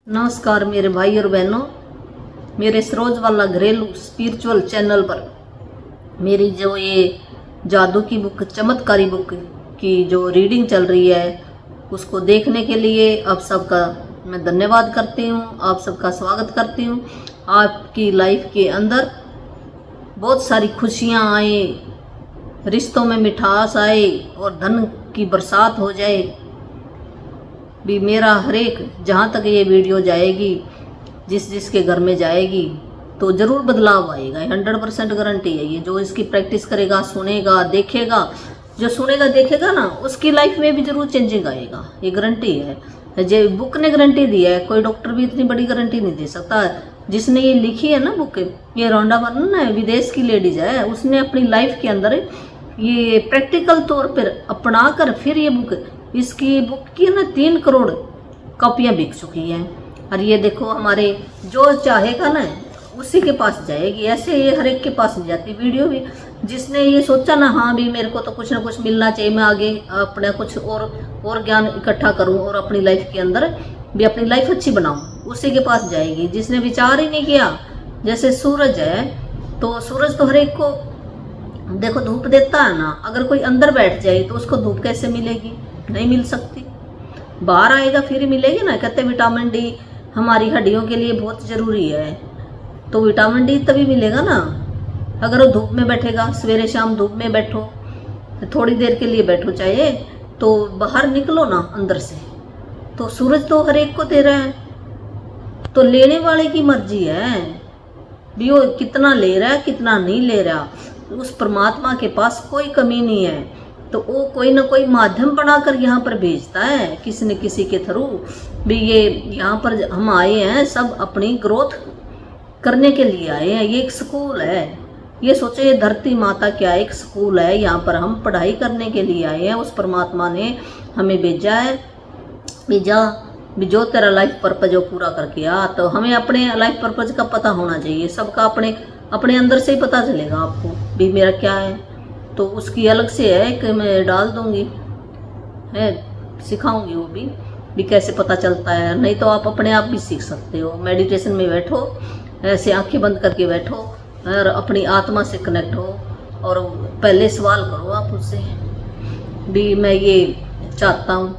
नमस्कार मेरे भाई और बहनों, मेरे सरोज वाला घरेलू स्पिरिचुअल चैनल पर मेरी जो ये जादू की बुक, चमत्कारी बुक की जो रीडिंग चल रही है, उसको देखने के लिए आप सबका मैं धन्यवाद करती हूँ, आप सबका स्वागत करती हूँ। आपकी लाइफ के अंदर बहुत सारी खुशियाँ आए, रिश्तों में मिठास आए और धन की बरसात हो जाए भी। मेरा हर एक जहाँ तक ये वीडियो जाएगी, जिसके घर में जाएगी तो ज़रूर बदलाव आएगा। 100% गारंटी है ये। जो इसकी प्रैक्टिस करेगा, सुनेगा, देखेगा, जो सुनेगा देखेगा ना, उसकी लाइफ में भी ज़रूर चेंजिंग आएगा, ये गारंटी है। जो बुक ने गारंटी दी है, कोई डॉक्टर भी इतनी बड़ी गारंटी नहीं दे सकता। जिसने ये लिखी है ना बुक, ये रोंडा वर्नन है, विदेश की लेडीज है, उसने अपनी लाइफ के अंदर ये प्रैक्टिकल तौर पर अपना कर फिर ये बुक, इसकी बुक की ना 3 करोड़ कॉपियाँ बिक चुकी हैं। और ये देखो, हमारे जो चाहेगा ना उसी के पास जाएगी। ऐसे ये हर एक के पास नहीं जाती वीडियो भी। जिसने ये सोचा ना, हाँ भी मेरे को तो कुछ ना कुछ मिलना चाहिए, मैं आगे अपना कुछ और ज्ञान इकट्ठा करूं और अपनी लाइफ के अंदर भी अपनी लाइफ अच्छी बनाऊं, उसी के पास जाएगी। जिसने विचार ही नहीं किया, जैसे सूरज है, तो सूरज तो हर एक को देखो धूप देता है ना। अगर कोई अंदर बैठ जाए तो उसको धूप कैसे मिलेगी? नहीं मिल सकती। बाहर आएगा फिर ही मिलेगी ना। कहते हैं विटामिन डी हमारी हड्डियों के लिए बहुत ज़रूरी है, तो विटामिन डी तभी मिलेगा ना अगर वो धूप में बैठेगा। सवेरे शाम धूप में बैठो, थोड़ी देर के लिए बैठो चाहे, तो बाहर निकलो ना अंदर से। तो सूरज तो हर एक को दे रहा है, तो लेने वाले की मर्जी है भी वो कितना ले रहा है कितना नहीं ले रहा। उस परमात्मा के पास कोई कमी नहीं है, तो वो कोई ना कोई माध्यम बनाकर यहाँ पर भेजता है, किसी न किसी के थ्रू भी। ये यहाँ पर हम आए हैं सब अपनी ग्रोथ करने के लिए आए हैं। ये एक स्कूल है, ये सोचो ये धरती माता क्या एक स्कूल है। यहाँ पर हम पढ़ाई करने के लिए आए हैं। उस परमात्मा ने हमें भेजा है भी जो तेरा लाइफ पर्पज जो पूरा करके आ। तो हमें अपने लाइफ पर्पज का पता होना चाहिए। सबका अपने अंदर से ही पता चलेगा आपको भी मेरा क्या है। तो उसकी अलग से है कि मैं डाल दूंगी, है सिखाऊंगी वो भी कैसे पता चलता है। नहीं तो आप अपने आप भी सीख सकते हो। मेडिटेशन में बैठो, ऐसे आंखें बंद करके बैठो और अपनी आत्मा से कनेक्ट हो, और पहले सवाल करो आप उससे भी मैं ये चाहता हूँ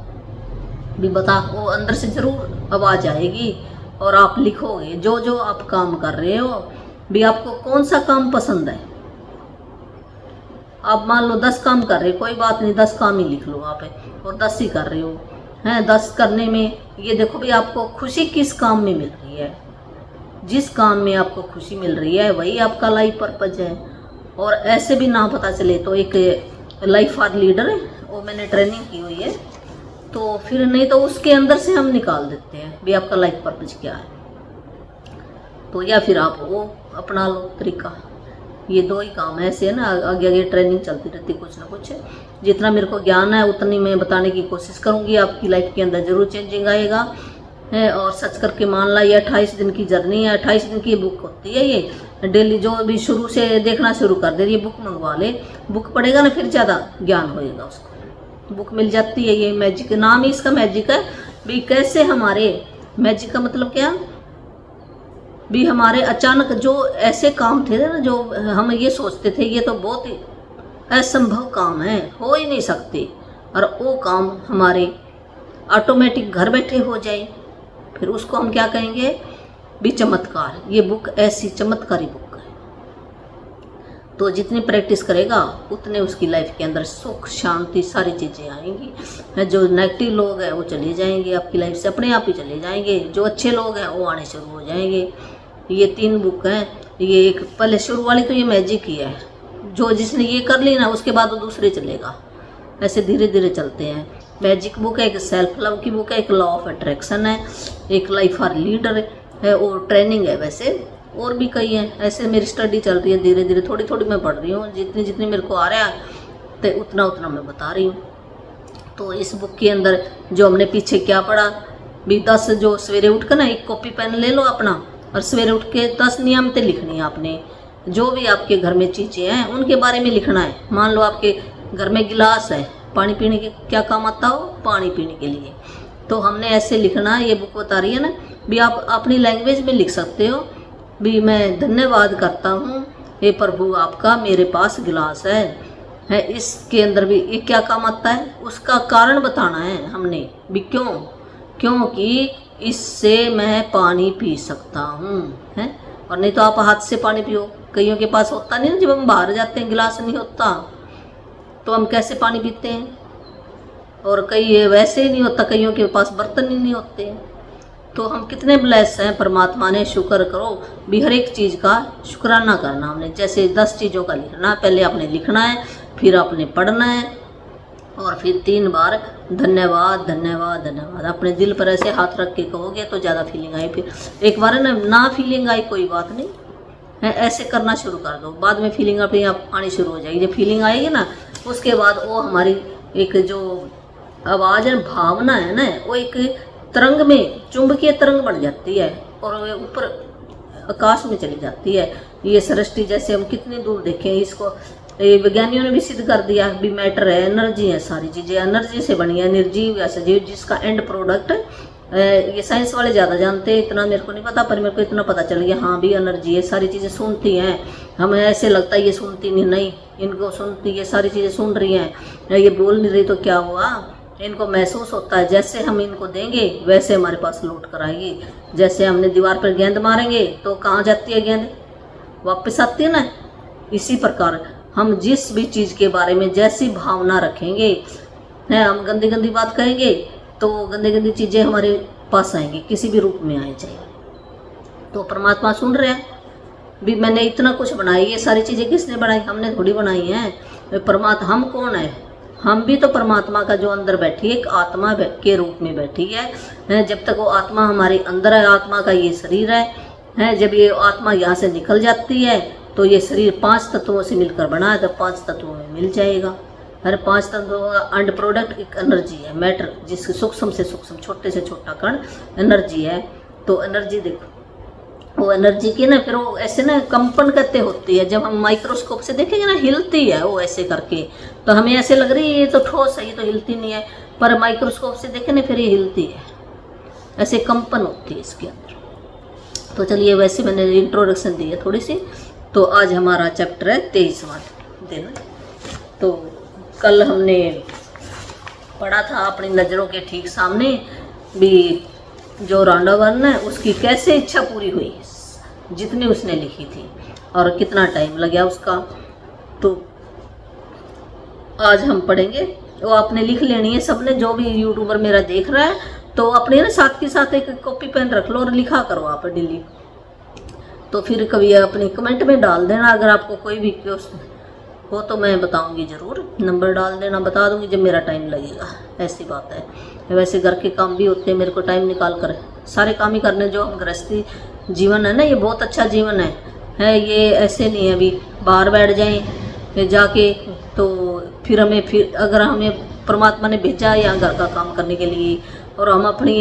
भी बता। वो अंदर से ज़रूर आवाज़ आएगी और आप लिखोगे जो आप काम कर रहे हो भी। आपको कौन सा काम पसंद है? आप मान लो 10 काम कर रहे हो, कोई बात नहीं, 10 काम ही लिख लो आप, और 10 ही कर रहे हो हैं। 10 करने में ये देखो भी आपको खुशी किस काम में मिल रही है। जिस काम में आपको खुशी मिल रही है वही आपका लाइफ पर्पज है। और ऐसे भी ना पता चले तो एक लाइफ फॉर लीडर है, वो मैंने ट्रेनिंग की हुई है, तो फिर नहीं तो उसके अंदर से हम निकाल देते हैं भी आपका लाइफ पर्पज क्या है। तो या फिर आप वो अपना लो तरीका। ये 2 ही काम है ऐसे, है ना। आगे ट्रेनिंग चलती रहती कुछ ना कुछ। जितना मेरे को ज्ञान है उतनी मैं बताने की कोशिश करूँगी। आपकी लाइफ के अंदर ज़रूर चेंजिंग आएगा है। और सच करके मान ला, ये 28 दिन की जर्नी है, 28 दिन की बुक होती है ये। डेली जो भी शुरू से देखना शुरू कर दे, ये बुक मंगवा ले। बुक पढ़ेगा ना फिर ज़्यादा ज्ञान होएगा उसको। बुक मिल जाती है। ये मैजिक, नाम ही इसका मैजिक है भी। कैसे हमारे मैजिक का मतलब क्या भी, हमारे अचानक जो ऐसे काम थे ना, जो हम ये सोचते थे ये तो बहुत ही असंभव काम है, हो ही नहीं सकते, और वो काम हमारे ऑटोमेटिक घर बैठे हो जाए, फिर उसको हम क्या कहेंगे भी चमत्कार। ये बुक ऐसी चमत्कारी बुक है। तो जितनी प्रैक्टिस करेगा उतने उसकी लाइफ के अंदर सुख शांति सारी चीज़ें आएंगी। जो नेगेटिव लोग हैं वो चले जाएंगे आपकी लाइफ से, अपने आप ही चले जाएंगे। जो अच्छे लोग हैं वो आने शुरू हो जाएंगे। ये 3 बुक हैं। ये एक पहले शुरू वाली तो ये मैजिक ही है, जो जिसने ये कर ली ना उसके बाद वो दूसरे चलेगा। ऐसे धीरे धीरे चलते हैं। मैजिक बुक है, एक सेल्फ लव की बुक है, एक लॉ ऑफ अट्रैक्शन है, एक लाइफ फॉर लीडर है, और ट्रेनिंग है। वैसे और भी कई हैं। ऐसे मेरी स्टडी चल रही है, धीरे धीरे थोड़ी थोड़ी मैं पढ़ रही हूँ। जितनी मेरे को आ रहा है तो उतना मैं बता रही हूँ। तो इस बुक के अंदर जो हमने पीछे क्या पढ़ा भी, 10 जो सवेरे उठ कर ना एक कॉपी पेन ले लो अपना, और सवेरे उठ के 10 नियमतें लिखनी है आपने। जो भी आपके घर में चीज़ें हैं उनके बारे में लिखना है। मान लो आपके घर में गिलास है, पानी पीने के क्या काम आता हो? पानी पीने के लिए। तो हमने ऐसे लिखना है। ये बुक बता रही है ना भी आप अपनी लैंग्वेज में लिख सकते हो भी मैं धन्यवाद करता हूँ हे प्रभु आपका, मेरे पास गिलास है इसके अंदर भी ये क्या काम आता है, उसका कारण बताना है हमने भी क्योंकि इससे मैं पानी पी सकता हूँ है। और नहीं तो आप हाथ से पानी पियो, कईयों के पास होता नहीं ना, जब हम बाहर जाते हैं गिलास नहीं होता तो हम कैसे पानी पीते हैं। और कई वैसे ही नहीं होता, कईयों के पास बर्तन ही नहीं होते। तो हम कितने ब्लेस हैं, परमात्मा ने शुक्र करो भी हर एक चीज़ का शुक्राना करना हमने। जैसे 10 चीज़ों का लिखना, पहले आपने लिखना है, फिर आपने पढ़ना है और फिर 3 बार धन्यवाद धन्यवाद धन्यवाद अपने दिल पर ऐसे हाथ रख के कहोगे तो ज़्यादा फीलिंग आई। फिर एक बार ना फीलिंग आई कोई बात नहीं है, ऐसे करना शुरू कर दो, बाद में फीलिंग अपने आप आनी शुरू हो जाएगी। जब फीलिंग आएगी ना उसके बाद वो हमारी एक जो आवाज़ है, भावना है ना, वो एक तरंग में चुंबकीय तरंग बन जाती है और ऊपर आकाश में चली जाती है। ये सृष्टि जैसे हम कितनी दूर देखें, इसको विज्ञानियों ने भी सिद्ध कर दिया भी मैटर है, एनर्जी है, सारी चीज़ें एनर्जी से बनी है, निर्जीव या सजीव, जिसका एंड प्रोडक्ट ये साइंस वाले ज़्यादा जानते हैं, इतना मेरे को नहीं पता, पर मेरे को इतना पता चल गया हाँ भी एनर्जी है। सारी चीज़ें सुनती हैं, हमें ऐसे लगता है ये सुनती नहीं, इनको सुनती, ये सारी चीज़ें सुन रही हैं, ये बोल नहीं रही तो क्या हुआ, इनको महसूस होता है। जैसे हम इनको देंगे वैसे हमारे पास लौट कर आएगी। जैसे हमने दीवार पर गेंद मारेंगे तो कहाँ जाती है गेंद, वापस आती है ना। इसी प्रकार हम जिस भी चीज़ के बारे में जैसी भावना रखेंगे है, हम गंदी गंदी बात कहेंगे तो गंदी गंदी चीज़ें हमारे पास आएंगी, किसी भी रूप में आए चाहिए। तो परमात्मा सुन रहे हैं भी मैंने इतना कुछ बनाई, ये सारी चीज़ें किसने बनाई, हमने थोड़ी बनाई हैं। परमात्मा हम कौन है, हम भी तो परमात्मा का जो अंदर बैठी है एक आत्मा के रूप में बैठी है। जब तक वो आत्मा हमारे अंदर है, आत्मा का ये शरीर है, जब ये आत्मा यहाँ से निकल जाती है तो ये शरीर 5 तत्वों से मिलकर बना है, तो 5 तत्वों में मिल जाएगा। हर 5 तत्वों का अंड प्रोडक्ट एक एनर्जी है, मैटर, जिसके सूक्ष्म से सूक्ष्म छोटे से छोटा कण एनर्जी है। तो एनर्जी देखो, वो एनर्जी की ना फिर वो ऐसे ना कंपन करते होती है। जब हम माइक्रोस्कोप से देखेंगे ना हिलती है वो ऐसे करके, तो हमें ऐसे लग रही है ये तो ठोस है, ये तो हिलती नहीं है, पर माइक्रोस्कोप से देखें ना फिर ये हिलती है, ऐसे कंपन होती है इसके अंदर। तो चलिए, वैसे मैंने इंट्रोडक्शन दी है थोड़ी सी। तो आज हमारा चैप्टर है 23वां दिन। तो कल हमने पढ़ा था अपनी नज़रों के ठीक सामने भी जो रांडावन है उसकी कैसे इच्छा पूरी हुई, जितनी उसने लिखी थी और कितना टाइम लगा उसका। तो आज हम पढ़ेंगे, वो आपने लिख लेनी है सबने, जो भी यूट्यूबर मेरा देख रहा है तो अपने ना साथ के साथ एक कॉपी पेन रख लो और लिखा करो आप डेली। तो फिर कभी अपने कमेंट में डाल देना, अगर आपको कोई भी क्वेश्चन हो तो मैं बताऊंगी ज़रूर, नंबर डाल देना, बता दूंगी जब मेरा टाइम लगेगा, ऐसी बात है। वैसे घर के काम भी होते हैं, मेरे को टाइम निकाल कर सारे काम ही करने। जो हम गृहस्थी जीवन है ना, ये बहुत अच्छा जीवन है, ये ऐसे नहीं है अभी बाहर बैठ जाएं जाके, तो फिर हमें फिर अगर हमें परमात्मा ने भेजा है यहाँ घर का काम करने के लिए और हम अपनी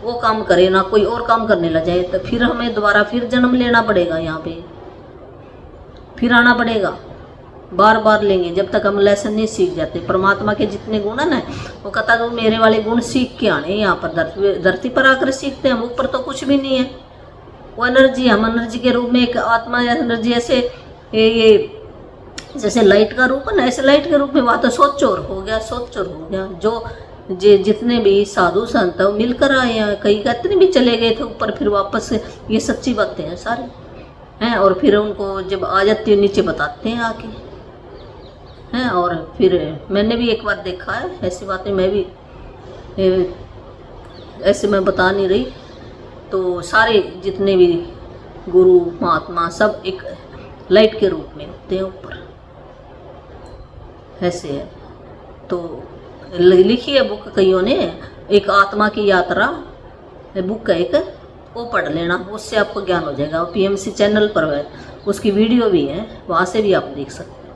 वो काम करें ना, कोई और काम करने लग जाए, तो फिर हमें दोबारा फिर जन्म लेना पड़ेगा, यहाँ पे फिर आना पड़ेगा, बार बार लेंगे जब तक हम लेसन नहीं सीख जाते। परमात्मा के जितने गुण है ना, वो कहता तो मेरे वाले गुण सीख के आने यहाँ पर धरती पर आकर सीखते हैं। हम ऊपर तो कुछ भी नहीं है, वो एनर्जी, हम एनर्जी के रूप में एक आत्मा या एनर्जी, ऐसे ये जैसे लाइट का रूप है ना, ऐसे लाइट के रूप में वहाँ तो सोचोर हो गया, सोचोर हो गया। जो जितने भी साधु संत है वो मिलकर आए हैं, कई कहते भी चले गए थे ऊपर, फिर वापस, ये सच्ची बातें हैं सारे हैं। और फिर उनको जब आ जाती है नीचे बताते हैं आके हैं। और फिर मैंने भी एक बार देखा है ऐसी बातें, मैं भी ऐसे मैं बता नहीं रही, तो सारे जितने भी गुरु महात्मा सब एक लाइट के रूप में होते हैं ऊपर, ऐसे है। तो लिखी है बुक कईयों ने, एक आत्मा की यात्रा बुक है एक, वो पढ़ लेना, उससे आपको ज्ञान हो जाएगा। वो PMC चैनल पर है, उसकी वीडियो भी है, वहाँ से भी आप देख सकते हो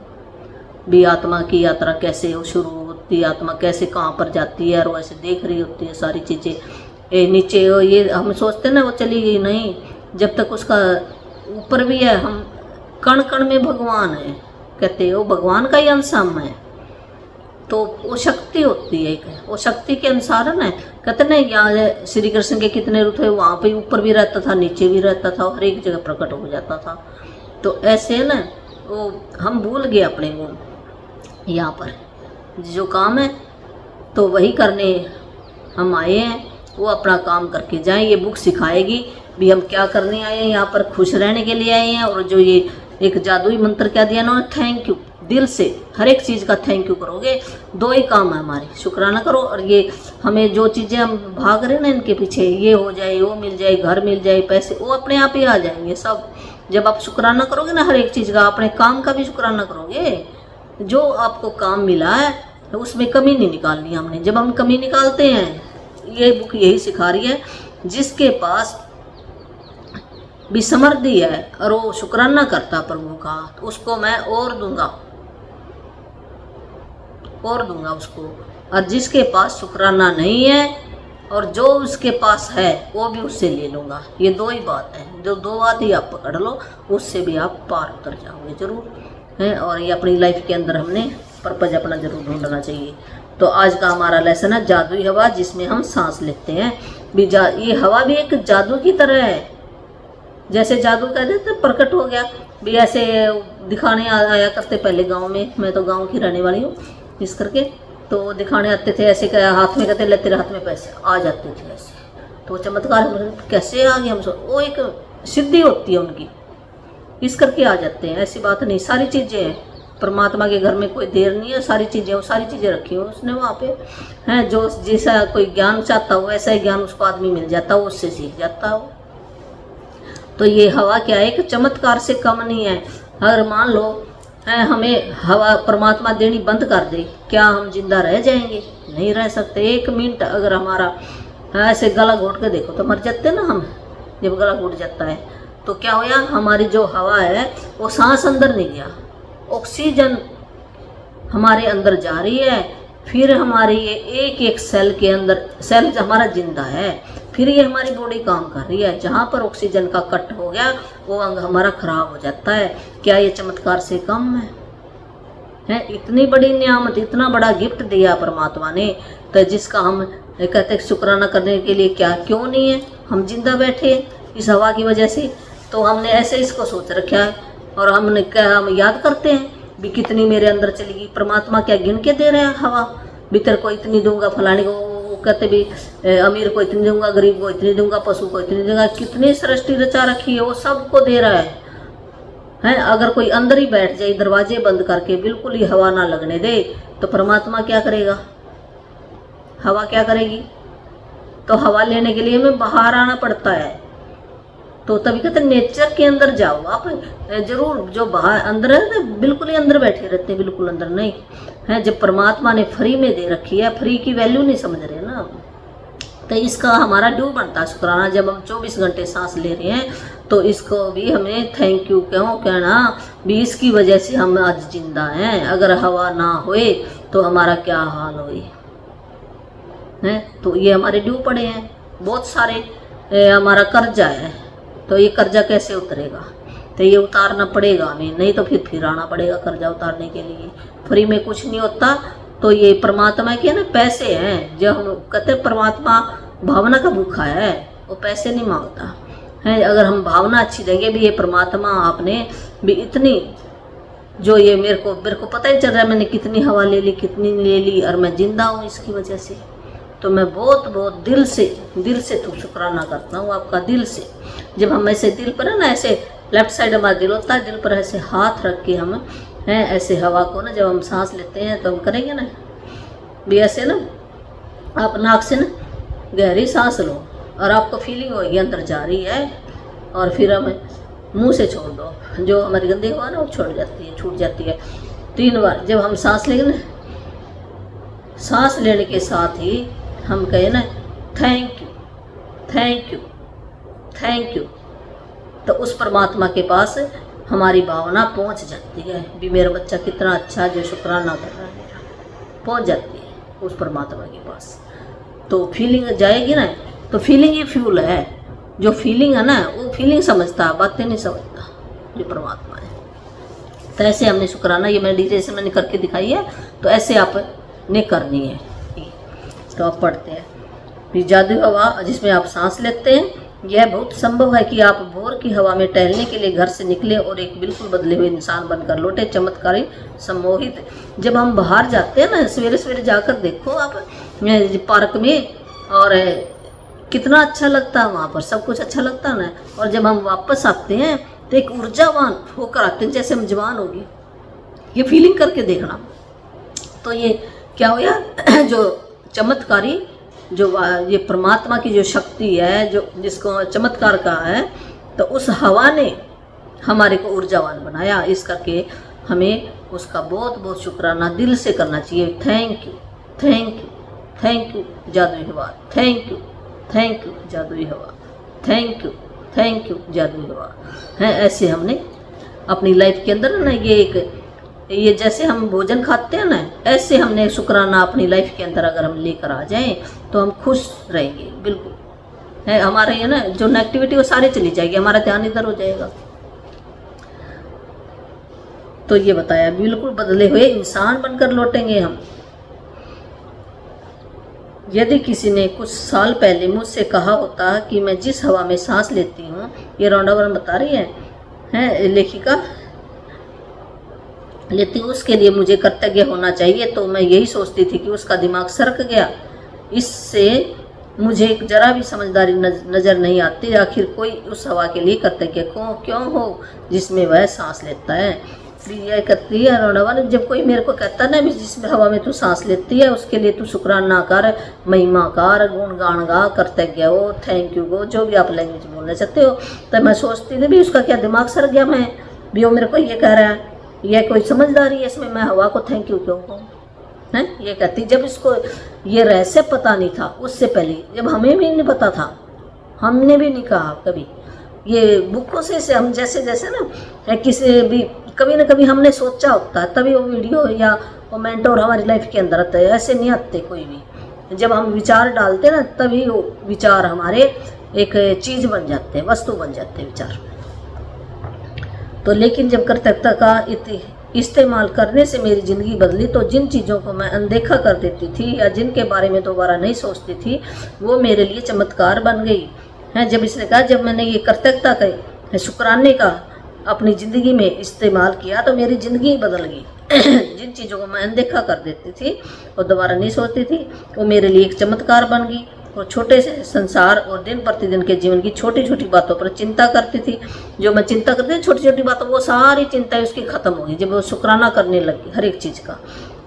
भी आत्मा की यात्रा कैसे वो शुरू होती है, आत्मा कैसे कहाँ पर जाती है, और वैसे देख रही होती है सारी चीज़ें। नीचे ये हम सोचते हैं ना वो चली गई, नहीं, जब तक उसका ऊपर भी है, हम कण कण में भगवान है कहते हैं, वो भगवान का ही अंश हम है। तो वो शक्ति होती है एक, वो शक्ति के अनुसार है ना, कहते ना यहाँ श्री कृष्ण के कितने रूप थे, वहाँ पे ऊपर भी रहता था, नीचे भी रहता था, हर एक जगह प्रकट हो जाता था। तो ऐसे है ना, वो हम भूल गए अपने गुण, यहाँ पर जो काम है तो वही करने हम आए हैं, वो अपना काम करके जाएं। ये बुक सिखाएगी भी हम क्या करने आए हैं, यहाँ पर खुश रहने के लिए आए हैं। और जो ये एक जादुई मंत्र क्या दिया ना, थैंक यू, दिल से हर एक चीज़ का थैंक यू करोगे। दो ही काम है हमारे, शुक्राना करो, और ये हमें जो चीज़ें हम भाग रहे ना इनके पीछे, ये हो जाए, वो मिल जाए, घर मिल जाए, पैसे, वो अपने आप ही आ जाएंगे सब। जब आप शुक्राना करोगे ना हर एक चीज़ का, अपने काम का भी शुक्राना करोगे, जो आपको काम मिला है उसमें कमी नहीं निकालनी हमने। जब हम कमी निकालते हैं, ये बुक यही सिखा रही है, जिसके पास भी समृद्धि है और वो शुक्राना करता प्रभु का, तो उसको मैं और दूंगा उसको। और जिसके पास शुक्राना नहीं है और जो उसके पास है वो भी उससे ले लूँगा। ये दो ही बात है, जो दो बात ही आप पकड़ लो, उससे भी आप पार उतर जाओगे जरूर है। और ये अपनी लाइफ के अंदर हमने पर्पज अपना जरूर ढूंढना चाहिए। तो आज का हमारा लेसन है जादुई हवा, जिसमें हम सांस लेते हैं। ये हवा भी एक जादू की तरह है, जैसे जादू कह देते प्रकट हो गया भी, ऐसे दिखाने आया करते पहले गांव में। मैं तो गांव की रहने वाली हूँ, इस करके तो दिखाने आते थे, ऐसे हाथ में कहते ले तेरे हाथ में पैसे आ जाते थे ऐसे। तो चमत्कार कैसे आ गए हम सब, वो एक सिद्धि होती है उनकी, इस करके आ जाते हैं। ऐसी बात नहीं, सारी चीज़ें हैं परमात्मा के घर में, कोई देर नहीं है, सारी चीज़ें, वो सारी चीज़ें रखी हो उसने वहाँ पे हैं। जो जैसा कोई ज्ञान चाहता हो वैसा ही ज्ञान उसको आदमी मिल जाता हो, उससे सीख जाता हो। तो ये हवा क्या है, एक चमत्कार से कम नहीं है। अगर मान लो है हमें हवा परमात्मा देनी बंद कर दे, क्या हम जिंदा रह जाएंगे? नहीं रह सकते। एक मिनट अगर हमारा ऐसे गला घोट के देखो तो मर जाते ना हम। जब गला घोट जाता है तो क्या होया, हमारी जो हवा है वो सांस अंदर नहीं गया, ऑक्सीजन हमारे अंदर जा रही है। फिर हमारे ये एक एक सेल के अंदर, सेल हमारा जिंदा है, फिर ये हमारी बॉडी काम कर रही है। जहाँ पर ऑक्सीजन का कट हो गया वो अंग हमारा खराब हो जाता है। क्या ये चमत्कार से कम है? इतनी बड़ी नियामत, इतना बड़ा गिफ्ट दिया परमात्मा ने, तो जिसका हम कहते शुक्राना करने के लिए क्या क्यों नहीं है? हम जिंदा बैठे इस हवा की वजह से, तो हमने ऐसे इसको सोच रखा है। और हमने क्या, हम याद करते हैं भी कितनी मेरे अंदर चलेगी। परमात्मा क्या गिन के दे रहे हैं हवा, भीतर को इतनी दूंगा, फलाने को कहते भी अमीर को इतनी दूंगा, गरीब को इतनी दूंगा, पशु को इतनी दूंगा। कितनी सृष्टि रचा रखी है, वो सबको दे रहा है। अगर कोई अंदर ही बैठ जाए दरवाजे बंद करके, बिल्कुल ही हवा ना लगने दे, तो परमात्मा क्या करेगा? हवा क्या करेगी? तो हवा लेने के लिए हमें बाहर आना पड़ता है। तो तभी कहते नेचर के अंदर जाओ आप जरूर। जो बाहर अंदर है ना, बिल्कुल ही अंदर बैठे रहते हैं, बिल्कुल अंदर नहीं है। जब परमात्मा ने फ्री में दे रखी है, फ्री की वैल्यू नहीं समझ रहे ना, तो इसका हमारा ड्यू बनता है शुक्राना। जब हम 24 घंटे सांस ले रहे हैं तो इसको भी हमें थैंक यू क्यों कहना भी, इसकी वजह से हम आज जिंदा हैं। अगर हवा ना होए तो हमारा क्या हाल होए है। तो ये हमारे ड्यू पड़े हैं बहुत सारे, हमारा कर्जा है। तो ये कर्जा कैसे उतरेगा? तो ये उतारना पड़ेगा हमें, नहीं तो फिर आना पड़ेगा कर्जा उतारने के लिए। फ्री में कुछ नहीं होता। तो ये परमात्मा के ना पैसे हैं, जो हम कहते हैं परमात्मा भावना का भूखा है, वो पैसे नहीं मांगता है। अगर हम भावना अच्छी देंगे भी, ये परमात्मा आपने भी इतनी, जो ये मेरे को पता ही चल रहा है मैंने कितनी हवा ले ली, कितनी ले ली, और मैं जिंदा हूँ इसकी वजह से। तो मैं बहुत बहुत दिल से तो शुक्राना करता हूँ आपका, दिल से। जब हम ऐसे दिल पर है ना, ऐसे लेफ्ट साइड हमारा दिल होता है, दिल पर ऐसे हाथ रख के हम हैं ऐसे हवा को ना, जब हम सांस लेते हैं तो हम करेंगे ना भी ऐसे ना, आप नाक से ना गहरी सांस लो और आपको फीलिंग होगी अंदर जा रही है, और फिर हम मुंह से छोड़ दो, जो हमारी गंदी हवा ना वो छोड़ जाती है, छूट जाती है 3 बार। जब हम सांस लेंगे ना, सांस लेने के साथ ही हम कहें ना thank you thank you thank you, तो उस परमात्मा के पास हमारी भावना पहुंच जाती है भी मेरा बच्चा कितना अच्छा जो शुक्राना कर रहा है मेरा, पहुंच जाती है उस परमात्मा के पास। तो फीलिंग जाएगी ना, तो फीलिंग ही फ्यूल है। जो फीलिंग है ना, वो फीलिंग समझता है, बातें नहीं समझता जो परमात्मा है। तो ऐसे हमने शुक्राना, ये मेडिटेशन मैंने करके दिखाई है, तो ऐसे आप ने करनी है। तो आप पढ़ते हैं कि जादुई हवा जिसमें आप सांस लेते हैं, यह बहुत संभव है कि आप भोर की हवा में टहलने के लिए घर से निकले और एक बिल्कुल बदले हुए इंसान बनकर लौटे। चमत्कारी सम्मोहित। जब हम बाहर जाते हैं ना, सवेरे सवेरे जाकर देखो आप पार्क में, और कितना अच्छा लगता है, वहाँ पर सब कुछ अच्छा लगता है ना। और जब हम वापस आते हैं तो एक ऊर्जावान होकर आते हैं, जैसे हम जवान हो गए। ये फीलिंग करके देखना। तो ये क्या हो गया, जो चमत्कारी, जो ये परमात्मा की जो शक्ति है, जो जिसको चमत्कार कहा है, तो उस हवा ने हमारे को ऊर्जावान बनाया। इस करके हमें उसका बहुत बहुत शुक्राना दिल से करना चाहिए। Thank you, thank you, thank you जादुई हवा, थैंक यू, थैंक यू जादुई हवा, थैंक यू, थैंक यू जादुई हवा है। ऐसे हमने अपनी लाइफ के अंदर ना, ये जैसे हम भोजन खाते हैं ना, ऐसे हमने शुक्राना अपनी लाइफ के अंदर अगर हम लेकर आ जाएं तो हम खुश रहेंगे। बिल्कुल है, हमारे ये ना जो नेगेटिविटी वो सारी चली जाएगी, हमारा ध्यान इधर हो जाएगा। तो ये बताया बिल्कुल बदले हुए इंसान बनकर लौटेंगे हम। यदि किसी ने कुछ साल पहले मुझसे कहा होता कि मैं जिस हवा में सांस लेती हूँ, ये रौंडावन बता रही है लेखिका, लेती उसके लिए मुझे कृतज्ञ होना चाहिए, तो मैं यही सोचती थी कि उसका दिमाग सरक गया। इससे मुझे जरा भी समझदारी नज़र नहीं आती। आखिर कोई उस हवा के लिए कृतज्ञ क्यों हो जिसमें वह सांस लेता है। यह कहती है रौंडावन, जब कोई मेरे को कहता है ना भी जिसमें हवा में तू सांस लेती है, उसके लिए तू शुक्राना कर, महिमा कर, गुणगान गा, कृतज्ञ हो, थैंक यू गो, जो भी आप लैंग्वेज बोलना चाहते हो। तो मैं सोचती थी भी उसका क्या दिमाग सर गया, मैं भी वो मेरे को ये कह रहा है, यह कोई समझदारी है इसमें, मैं हवा को थैंक यू क्यों कहूँ है। ये कहती जब इसको ये रहस्य पता नहीं था, उससे पहले जब हमें भी नहीं पता था, हमने भी नहीं कहा कभी। ये बुकों से हम जैसे जैसे ना किसी भी कभी ना कभी हमने सोचा होता है, तभी वो वीडियो या वो मेंटोर हमारी लाइफ के अंदर आते हैं। ऐसे नहीं आते कोई भी। जब हम विचार डालते ना, तभी वो विचार हमारे एक चीज़ बन जाते हैं, वस्तु बन जाते हैं विचार। तो लेकिन जब कृतज्ञता का इस्तेमाल करने से मेरी ज़िंदगी बदली, तो जिन चीज़ों को मैं अनदेखा कर देती थी या जिनके बारे में दोबारा नहीं सोचती थी, वो मेरे लिए चमत्कार बन गई है। जब इसने कहा, जब मैंने ये कृतज्ञता का शुक्राने का अपनी ज़िंदगी में इस्तेमाल किया, तो मेरी ज़िंदगी बदल गई। जिन चीज़ों को मैं अनदेखा कर देती थी और दोबारा नहीं सोचती थी, वो मेरे लिए एक चमत्कार बन गई। और छोटे से संसार और दिन प्रतिदिन के जीवन की छोटी छोटी बातों पर चिंता करती थी। जो मैं चिंता करती थी छोटी छोटी बातों, वो सारी चिंता उसकी ख़त्म हो गई जब वो शुक्राना करने लगी हर एक चीज़ का।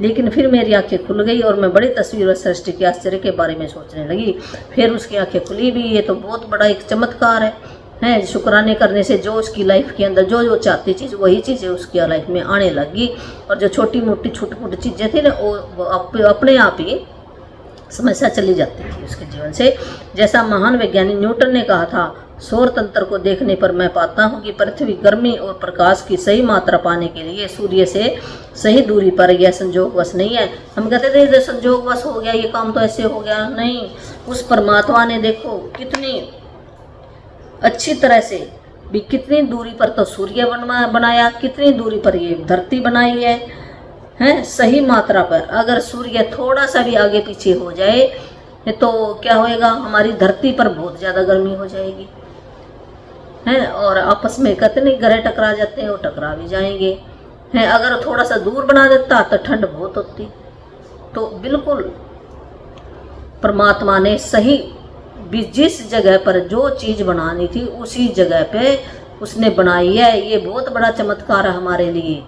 लेकिन फिर मेरी आंखें खुल गई और मैं बड़ी तस्वीर और सृष्टि के आश्चर्य के बारे में सोचने लगी। फिर उसकी आंखें खुली भी। ये तो बहुत बड़ा एक चमत्कार है। शुक्राने करने से जो उसकी लाइफ के अंदर जो जो चाहती चीज़, वही चीज़ें उसकी लाइफ में आने लगी। और जो छोटी मोटी चीज़ें थी ना, वो अपने आप ही समस्या चली जाती थी उसके जीवन से। जैसा महान वैज्ञानिक न्यूटन ने कहा था, सौर तंत्र को देखने पर मैं पाता हूँ कि पृथ्वी गर्मी और प्रकाश की सही मात्रा पाने के लिए सूर्य से सही दूरी पर, यह संयोगवश नहीं है। हम कहते थे संयोगवश हो गया, ये काम तो ऐसे हो गया, नहीं। उस परमात्मा ने देखो कितनी अच्छी तरह से भी, कितनी दूरी पर तो सूर्य बनाया, कितनी दूरी पर ये धरती बनाई है सही मात्रा पर। अगर सूर्य थोड़ा सा भी आगे पीछे हो जाए तो क्या होएगा, हमारी धरती पर बहुत ज़्यादा गर्मी हो जाएगी और आपस में कहते नहीं ग्रह टकरा जाते हैं, वो टकरा भी जाएंगे अगर थोड़ा सा दूर बना देता तो ठंड बहुत होती। तो बिल्कुल परमात्मा ने सही भी जिस जगह पर जो चीज़ बनानी थी उसी जगह पे उसने बनाई है। ये बहुत बड़ा चमत्कार है हमारे लिए,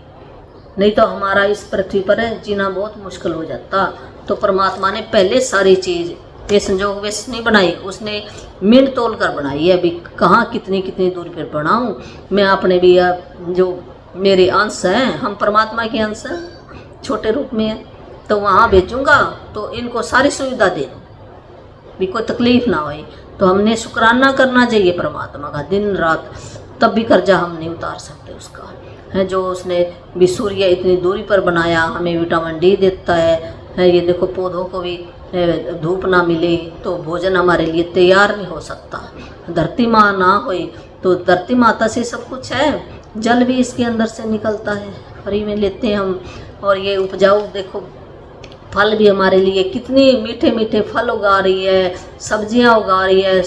नहीं तो हमारा इस पृथ्वी पर जीना बहुत मुश्किल हो जाता। तो परमात्मा ने पहले सारी चीज़ ये संजोग वैसे नहीं बनाई, उसने मिन तोल कर बनाई है। अभी कहाँ कितनी कितनी दूरी पर बनाऊँ मैं अपने भी, जो मेरे अंश हैं, हम परमात्मा के अंश हैं, छोटे रूप में है, तो वहाँ भेजूँगा तो इनको सारी सुविधा दे दूँ, भी कोई तकलीफ़ ना होए। तो हमने शुक्राना करना चाहिए परमात्मा का दिन रात, तब भी कर्जा हम नहीं उतार सकते उसका जो उसने भी सूर्य इतनी दूरी पर बनाया, हमें विटामिन डी देता है। ये देखो पौधों को भी धूप ना मिले तो भोजन हमारे लिए तैयार नहीं हो सकता। धरती माँ ना होई तो धरती माता से सब कुछ है, जल भी इसके अंदर से निकलता है, फ्री में लेते हैं हम। और ये उपजाऊ देखो फल भी हमारे लिए कितने मीठे मीठे फल उगा रही है, सब्जियां उगा रही है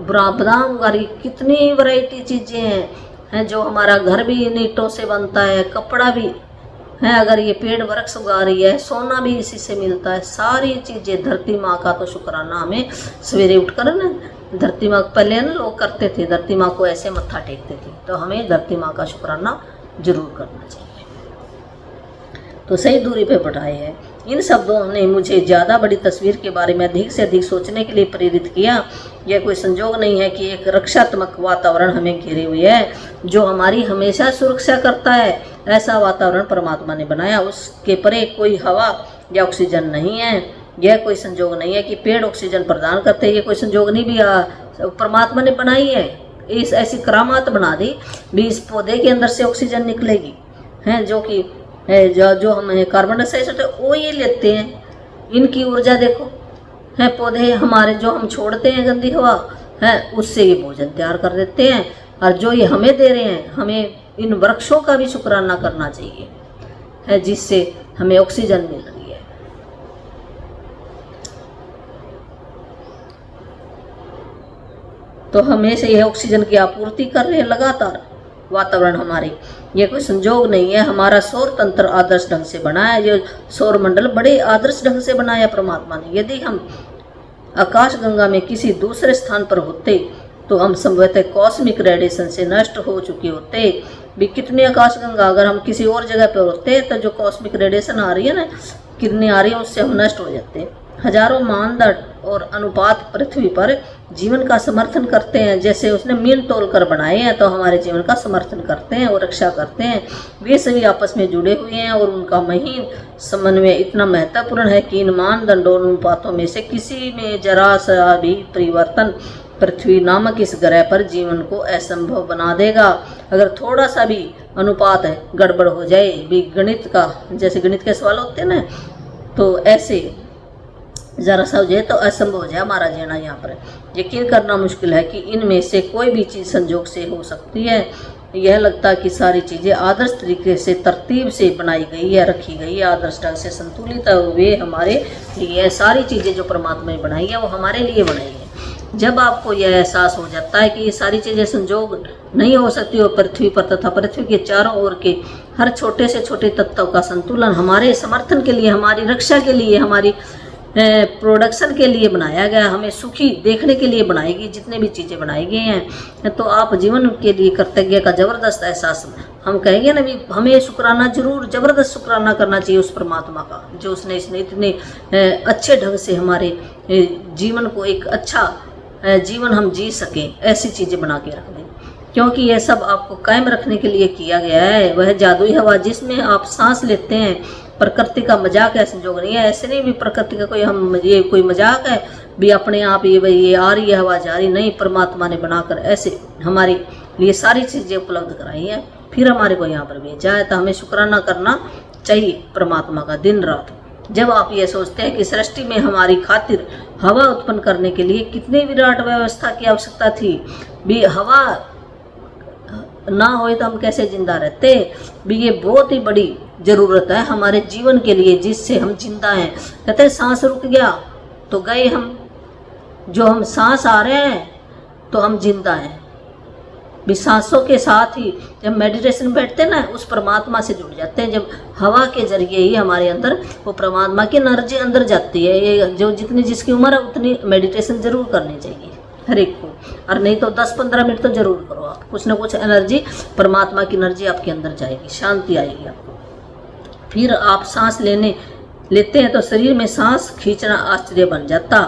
बादाम उगा रही है, कितनी वैरायटी चीज़ें हैं जो हमारा घर भी इन ईंटों से बनता है, कपड़ा भी है, अगर ये पेड़ वृक्ष उगा रही है, सोना भी इसी से मिलता है। सारी चीज़ें धरती माँ का तो शुक्राना हमें सवेरे उठकर ना, धरती माँ पहले ना लोग करते थे, धरती माँ को ऐसे मत्था टेकते थे, तो हमें धरती माँ का शुक्राना जरूर करना चाहिए। तो सही दूरी पे बढ़ाए है। इन शब्दों ने मुझे ज़्यादा बड़ी तस्वीर के बारे में अधिक से अधिक सोचने के लिए प्रेरित किया। यह कोई संजोग नहीं है कि एक रक्षात्मक वातावरण हमें घेरे हुए है जो हमारी हमेशा सुरक्षा करता है। ऐसा वातावरण परमात्मा ने बनाया, उसके परे कोई हवा या ऑक्सीजन नहीं है। यह कोई संजोग नहीं है कि पेड़ ऑक्सीजन प्रदान करते हैं, ये कोई संजोग नहीं भी परमात्मा ने बनाई है। इस ऐसी करामात बना दी भी इस पौधे के अंदर से ऑक्सीजन निकलेगी, हैं जो कि जो हम कार्बन डाइऑक्साइड वो ये लेते हैं। इनकी ऊर्जा देखो है, पौधे हमारे जो हम छोड़ते हैं गंदी हवा है उससे ये भोजन तैयार कर देते हैं, और जो ये हमें दे रहे हैं, हमें इन वृक्षों का भी शुक्राना करना चाहिए है जिससे हमें ऑक्सीजन मिल रही है। तो हमें से यह ऑक्सीजन की आपूर्ति कर रहे हैं लगातार वातावरण हमारे। ये कोई संजोग नहीं है। हमारा सौर तंत्र आदर्श ढंग से बना है, जो सौर मंडल बड़े आदर्श ढंग से बनाया परमात्मा ने। यदि हम आकाश गंगा में किसी दूसरे स्थान पर होते तो हम संभवतः कॉस्मिक रेडिएशन से नष्ट हो चुके होते। भी कितने आकाश गंगा अगर हम किसी और जगह पर होते तो जो कॉस्मिक रेडिएशन आ रही है ना, कितनी आ रही है, उससे हम नष्ट हो जाते। हजारों मानदंड और अनुपात पृथ्वी पर जीवन का समर्थन करते हैं। जैसे उसने मील तोल कर बनाए हैं तो हमारे जीवन का समर्थन करते हैं और रक्षा करते हैं। वे सभी आपस में जुड़े हुए हैं और उनका महीन समन्वय इतना महत्वपूर्ण है कि इन मानदंडों और अनुपातों में से किसी में जरा सा भी परिवर्तन पृथ्वी नामक इस ग्रह पर जीवन को असंभव बना देगा। अगर थोड़ा सा भी अनुपात गड़बड़ हो जाए, भी गणित का जैसे गणित के सवाल होते हैं ना, तो ऐसे ज़रा सा हो जाए तो असंभव हो जाए हमारा जीना। यहाँ पर यकीन करना मुश्किल है कि इनमें से कोई भी चीज़ संजोग से हो सकती है। यह लगता है कि सारी चीज़ें आदर्श तरीके से तरतीब से बनाई गई है, रखी गई है, आदर्श ढंग से संतुलित है। वे हमारे लिए सारी चीज़ें जो परमात्मा ने बनाई है वो हमारे लिए बनाई है। जब आपको यह एहसास हो जाता है कि ये सारी चीज़ें संजोग नहीं हो सकती और पृथ्वी पर तथा पृथ्वी के चारों ओर के हर छोटे से छोटे तत्व का संतुलन हमारे समर्थन के लिए, हमारी रक्षा के लिए, हमारी प्रोडक्शन के लिए बनाया गया, हमें सुखी देखने के लिए बनाई गई जितने भी चीज़ें बनाई गई हैं, तो आप जीवन के लिए कृतज्ञ का ज़बरदस्त एहसास हम कहेंगे ना भी हमें शुक्राना जरूर ज़बरदस्त शुक्राना करना चाहिए उस परमात्मा का जो उसने इतने अच्छे ढंग से हमारे जीवन को एक अच्छा जीवन हम जी सकें, ऐसी चीज़ें बना के रख दें। क्योंकि यह सब आपको कायम रखने के लिए किया गया है। वह जादुई हवा जिसमें आप सांस लेते हैं प्रकृति का मजाक है, संजोग नहीं है। ऐसे नहीं भी प्रकृति का कोई हम ये कोई मजाक है भी अपने आप ये आ रही है हवा जा रही, नहीं, परमात्मा ने बनाकर ऐसे हमारे लिए सारी चीज़ें उपलब्ध कराई हैं, फिर हमारे को यहाँ पर भेजा है। तो हमें शुक्राना करना चाहिए परमात्मा का दिन रात। जब आप ये सोचते हैं कि सृष्टि में हमारी खातिर हवा उत्पन्न करने के लिए कितनी विराट व्यवस्था की आवश्यकता थी, भी हवा ना होए तो हम कैसे जिंदा रहते, भी ये बहुत ही बड़ी ज़रूरत है हमारे जीवन के लिए जिससे हम जिंदा हैं। कहते हैं सांस रुक गया तो गए हम, जो हम सांस आ रहे हैं तो हम जिंदा हैं। भी सांसों के साथ ही जब मेडिटेशन बैठते हैं ना उस परमात्मा से जुड़ जाते हैं। जब हवा के जरिए ही हमारे अंदर वो परमात्मा की एनर्जी अंदर जाती है। ये जो जितनी जिसकी उम्र है उतनी मेडिटेशन जरूर करनी चाहिए हर एक को, और नहीं तो 10-15 मिनट तो जरूर करो आप। कुछ ना कुछ एनर्जी परमात्मा की एनर्जी आपके अंदर जाएगी, शांति आएगी आपको। फिर आप सांस लेते हैं तो शरीर में सांस खींचना आश्चर्य बन जाता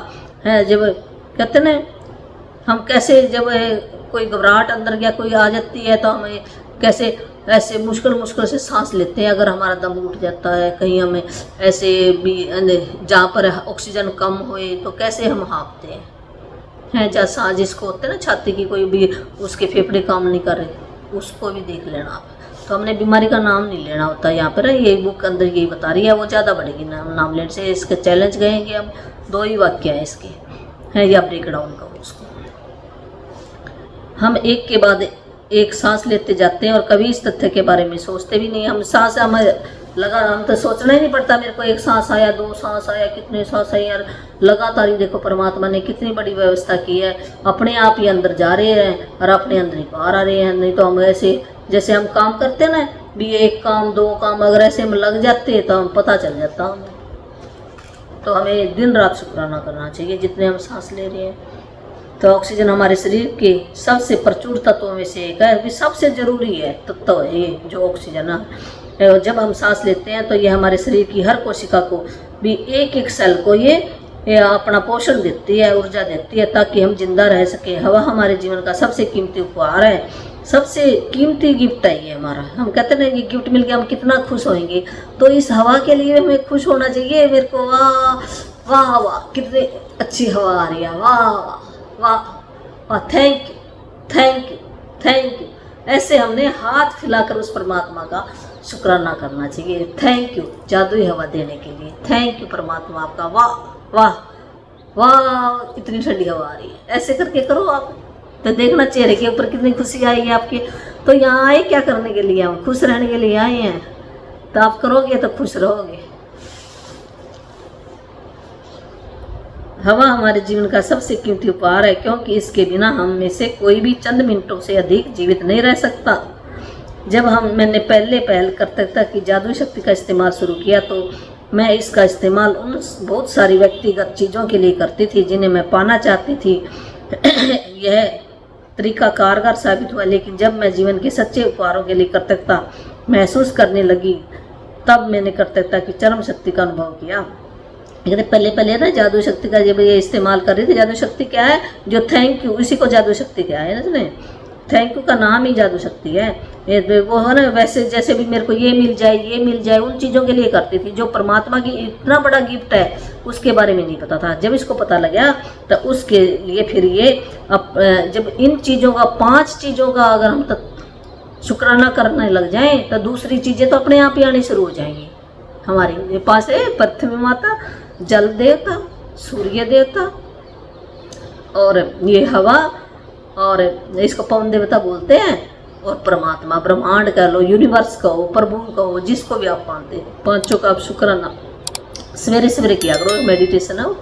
है। जब कहते ना हम कैसे जब कोई घबराहट अंदर क्या कोई आ जाती है तो हमें कैसे ऐसे मुश्किल से सांस लेते हैं। अगर हमारा दम उठ जाता है कहीं हमें ऐसे भी जहाँ पर ऑक्सीजन कम होए तो कैसे हम हाँफते हैं जहाँ सांस जिसको होते हैं ना छाती की कोई भी उसके फेफड़े काम नहीं कर रहे, उसको भी देख लेना आप। तो हमने बीमारी का नाम नहीं लेना होता। यहाँ पर ये बुक अंदर यही बता रही है, वो ज़्यादा बढ़ेगी नाम लेने से। इसके चैलेंज गएंगे हम, 2 ही वाक्य हैं इसके हैं या ब्रेक डाउन का उसको। हम एक के बाद एक सांस लेते जाते हैं और कभी इस तथ्य के बारे में सोचते भी नहीं। हम सांस लगा, हम तो सोचना ही नहीं पड़ता, मेरे को एक सांस आया, 2 सांस आया, कितने सांस आए यार, लगातार ही देखो परमात्मा ने कितनी बड़ी व्यवस्था की है, अपने आप ही अंदर जा रहे हैं और अपने अंदर ही बाहर आ रहे हैं। नहीं तो हम ऐसे जैसे हम काम करते ना भी, 1 काम 2 काम अगर ऐसे में लग जाते तो हम पता चल जाता हमें। तो हमें दिन रात शुक्राना करना चाहिए जितने हम सांस ले रहे हैं। तो ऑक्सीजन हमारे शरीर के सबसे प्रचुर तत्वों में से एक है, सबसे जरूरी है तत्व है ये जो ऑक्सीजन है। जब हम सांस लेते हैं तो ये हमारे शरीर की हर कोशिका को भी, एक एक सेल को ये अपना पोषण देती है, ऊर्जा देती है ताकि हम जिंदा रह सके। हवा हमारे जीवन का सबसे कीमती उपहार है, सबसे कीमती गिफ्ट है ये हमारा। हम कहते हैं ये गिफ्ट मिल गया हम कितना खुश होंगे, तो इस हवा के लिए हमें खुश होना चाहिए। मेरे को वाह वाह वाह कितनी अच्छी हवा आ रही है, वाह वाह वाह, thank you thank you thank you. ऐसे हमने हाथ फैलाकर उस परमात्मा का शुक्राना करना चाहिए। थैंक यू जादुई हवा देने के लिए, थैंक यू परमात्मा आपका, वाह वाह वाह इतनी ठंडी हवा आ रही है। ऐसे करके करो आप, तो देखना चेहरे के ऊपर कितनी खुशी आएगी आपके। तो यहाँ आए क्या करने के लिए, हम खुश रहने के लिए आए हैं, तो आप करोगे तो खुश रहोगे। हवा हमारे जीवन का सबसे कीमती उपहार है, क्योंकि इसके बिना हम में से कोई भी चंद मिनटों से अधिक जीवित नहीं रह सकता। जब मैंने पहल कर्तव्यता की जादुई शक्ति का इस्तेमाल शुरू किया, तो मैं इसका इस्तेमाल उन बहुत सारी व्यक्तिगत चीज़ों के लिए करती थी जिन्हें मैं पाना चाहती थी। यह तरीका कारगर साबित हुआ, लेकिन जब मैं जीवन के सच्चे उपहारों के लिए कर्तव्यता महसूस करने लगी, तब मैंने कर्तव्यता की चरम शक्ति का अनुभव किया। लेकिन पहले ना जादू शक्ति का जब ये इस्तेमाल कर रही थी, जादू शक्ति क्या है, जो थैंक यू, इसी को जादू शक्ति क्या है ना, थैंक यू का नाम ही जादू शक्ति है। वो है ना, वैसे जैसे भी मेरे को ये मिल जाए उन चीज़ों के लिए करती थी। जो परमात्मा की इतना बड़ा गिफ्ट है उसके बारे में नहीं पता था। जब इसको पता लगा तो उसके लिए फिर ये जब इन चीज़ों का 5 चीज़ों का अगर हम शुक्राना करने लग जाएं तो दूसरी चीज़ें तो अपने आप ही आनी शुरू हो जाएंगी। हमारे पास है पृथ्वी माता, जल देवता, सूर्य देवता और ये हवा, और इसको पवन देवता बोलते हैं, और परमात्मा, ब्रह्मांड कह लो, यूनिवर्स कहो, प्रभु कहो, जिसको भी आप मानते हैं। 5 का आप शुक्राना सवेरे सवेरे किया करो, मेडिटेशन हो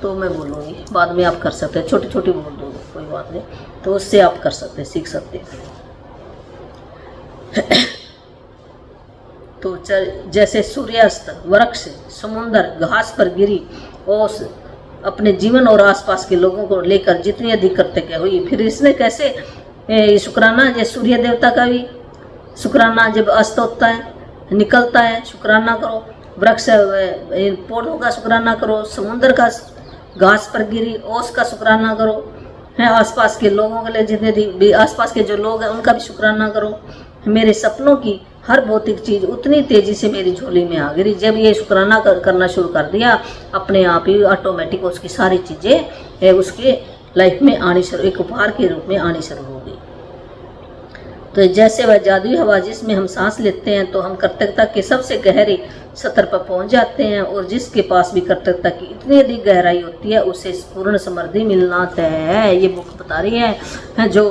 तो मैं बोलूँगी, बाद में आप कर सकते हैं, छोटी छोटी बोल दो कोई बात नहीं, तो उससे आप कर सकते हैं, सीख सकते हैं। तो जैसे सूर्यास्त, वृक्ष, समुंदर, घास पर गिरी ओस अपने जीवन और आसपास के लोगों को लेकर जितनी अधिक कर्तव्य हुई। फिर इसने कैसे शुक्राना, जैसे सूर्य देवता का भी शुक्राना जब अस्त होता है, निकलता है, शुक्राना करो। वृक्ष पौधों का शुक्राना करो, समुद्र का, घास पर गिरी ओस का शुक्राना करो, है आसपास के लोगों के लिए, जितने भी आसपास के जो लोग हैं उनका भी शुक्राना करो। मेरे सपनों की हर भौतिक चीज़ उतनी तेज़ी से मेरी झोली में आ गई। जब ये शुक्राना करना शुरू कर दिया, अपने आप ही ऑटोमेटिक उसकी सारी चीज़ें उसके लाइफ में आनी शुरू, एक उपहार के रूप में आनी शुरू हो गई। तो जैसे वह जादुई हवा जिसमें हम सांस लेते हैं, तो हम कर्तव्यता के सबसे गहरे स्तर पर पहुंच जाते हैं, और जिसके पास भी कर्तव्यता की इतनी अधिक गहराई होती है उसे पूर्ण समृद्धि मिलना तय है। ये बुक बता रही है जो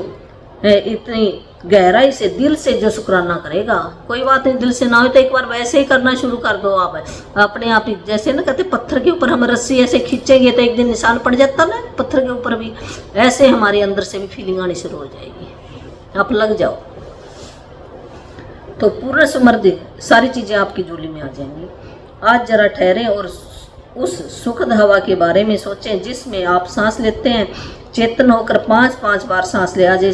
इतनी गहराई से दिल से जो शुक्राना करेगा, कोई बात नहीं दिल से ना हो तो एक बार वैसे ही करना शुरू कर दो आप, अपने आप ही। जैसे ना कहते पत्थर के ऊपर हम रस्सी ऐसे खींचेंगे तो एक दिन निशान पड़ जाता ना पत्थर के ऊपर भी, ऐसे हमारे अंदर से भी फीलिंग आनी शुरू हो जाएगी, आप लग जाओ तो पूर्ण समृद्धि सारी चीज़ें आपकी झोली में आ जाएंगी। आज जरा ठहरें और उस सुखद हवा के बारे में सोचें जिसमें आप सांस लेते हैं। चेतन होकर 5-5 बार सांस ले। आज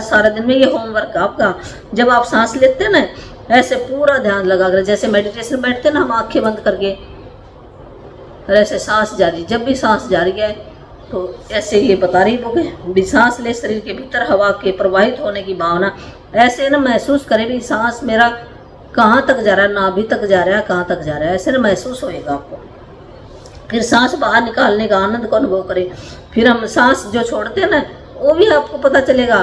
सारा दिन में ये होमवर्क आपका, जब आप सांस लेते हैं ना, ऐसे पूरा ध्यान लगा कर, जैसे मेडिटेशन बैठते हैं ना हम आंखें बंद करके, और ऐसे सांस जारी, जब भी सांस जारी है तो ऐसे ये बता रही बुक है भी सांस ले, शरीर के भीतर हवा के प्रवाहित होने की भावना ऐसे ना महसूस करे भी सांस मेरा कहाँ तक जा रहा है, नाभि तक जा रहा है, कहाँ तक जा रहा है, ऐसे ना महसूस होएगा आपको। फिर सांस बाहर निकालने का आनंद को अनुभव करें। फिर हम सांस जो छोड़ते हैं ना, वो भी आपको पता चलेगा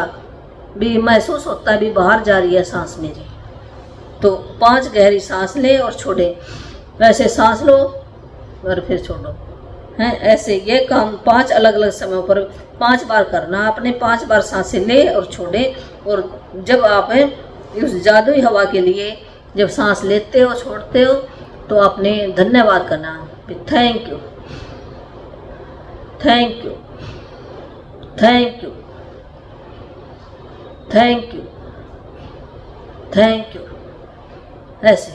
भी महसूस होता है भी बाहर जा रही है सांस मेरी। तो 5 गहरी सांस ले और छोड़े, वैसे सांस लो और फिर छोड़ो, हैं ऐसे ये काम 5 अलग अलग समयों पर 5 बार करना। आपने 5 बार सांसें ले और छोड़े, और जब आप उस जादुई हवा के लिए जब सांस लेते हो छोड़ते हो तो आपने धन्यवाद करना, thank you thank you thank you thank you thank you. ऐसे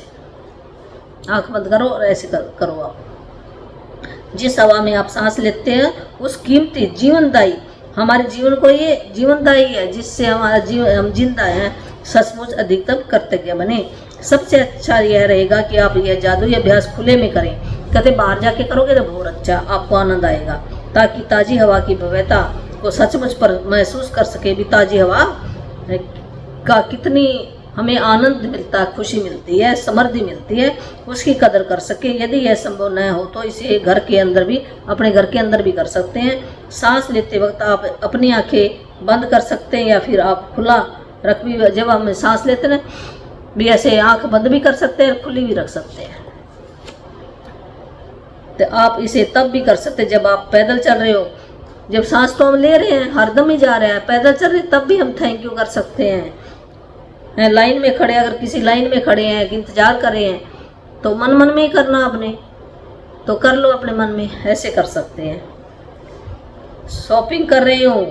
आंख बंद करो और ऐसे करो आप। जिस हवा में आप सांस लेते हैं उस कीमती जीवनदायी, हमारे जीवन को ये जीवनदायी है जिससे हमारा जीवन, हम जिंदा हैं, सचमुच अधिकतम कृतज्ञ बने। सबसे अच्छा यह रहेगा कि आप यह जादुई अभ्यास खुले में करें। कहते बाहर जाके करोगे तो बहुत अच्छा आपको आनंद आएगा, ताकि ताज़ी हवा की भव्यता को सचमुच पर महसूस कर सके। भी ताज़ी हवा का कितनी हमें आनंद मिलता है, खुशी मिलती है, समृद्धि मिलती है, उसकी कदर कर सके। यदि यह संभव न हो तो इसे घर के अंदर भी, अपने घर के अंदर भी कर सकते हैं। सांस लेते वक्त आप अपनी आंखें बंद कर सकते हैं या फिर आप खुला रख भी, जब हम सांस लेते हैं भी ऐसे आंख बंद भी कर सकते हैं, खुली भी रख सकते हैं। तो आप इसे तब भी कर सकते हैं जब आप पैदल चल रहे हो। जब सांस तो हम ले रहे हैं, हरदम ही जा रहे हैं, पैदल चल रहे तब भी हम थैंक यू कर सकते हैं। लाइन में खड़े, अगर किसी लाइन में खड़े हैं, इंतजार कर रहे हैं, तो मन मन में ही करना अपने, तो कर लो अपने मन में, ऐसे कर सकते हैं। शॉपिंग कर रहे हो,